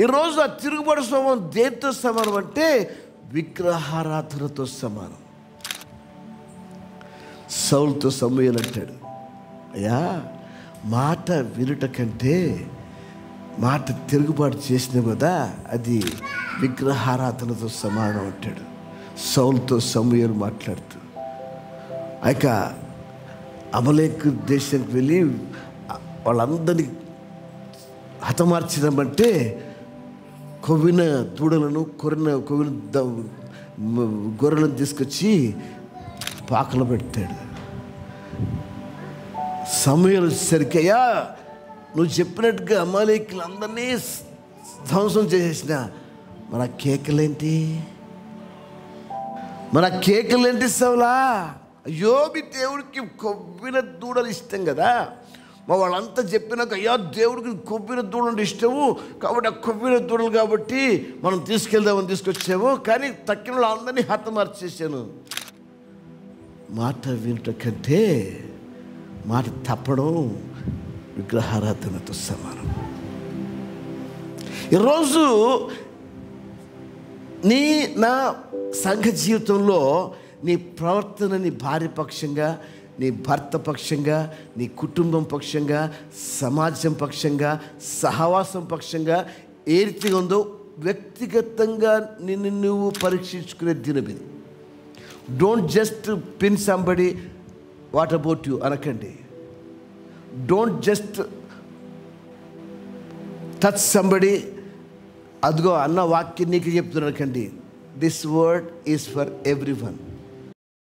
ఈరోజు ఆ తిరుగుబాటు స్వభావం దేంతో సమానం అంటే విగ్రహారాధనతో సమానం. సౌలుతో సమూయేలు అంటాడు, అయ్యా మాట వినుట కంటే మాట తిరుగుబాటు చేసిన కదా అది విగ్రహారాధనతో సమానం అంటాడు. సౌలుతో సమూయేలు మాట్లాడుతూ ఇక అమలేకు దేశానికి వెళ్ళి వాళ్ళందరినీ హతమార్చడమంటే కొవ్విన దూడలను కొవ్విన గొర్రెలను తీసుకొచ్చి పాకలు పెడతాడు. సమూయేలు వచ్చేసరికి, అయ్యా నువ్వు చెప్పినట్టుగా అమాలేకులందరినీ ధ్వంసం చేసేసిన మన కేకలేంటి సౌలా? అయ్యో మీ దేవుడికి కొవ్విన దూడలు ఇష్టం కదా, మా వాళ్ళంతా చెప్పినాక అయ్యా దేవుడికి కొవ్విన దూడలు ఇష్టము కాబట్టి ఆ కొవ్విన దూడలు కాబట్టి మనం తీసుకెళ్దామని తీసుకొచ్చాము, కానీ తక్కిన వాళ్ళందరినీ హతమార్చేసాను. మాట వినట కంటే మాట తప్పడం విగ్రహారాధనతో సమానం. ఈరోజు నా సంఘ జీవితంలో నీ ప్రవర్తన, నీ భార్య పక్షంగా, నీ భర్త పక్షంగా, నీ కుటుంబం పక్షంగా, సమాజం పక్షంగా, సహవాసం పక్షంగా ఏ రీతిగా ఉందో వ్యక్తిగతంగా నిన్ను నువ్వు పరీక్షించుకునే దినం ఇది. Don't just pin somebody what about you అనకండి. డోంట్ జస్ట్ టచ్ సంబడి, అదిగో అన్న వాక్యం నీకు చెప్తున్నాను కండి. This word is for every one.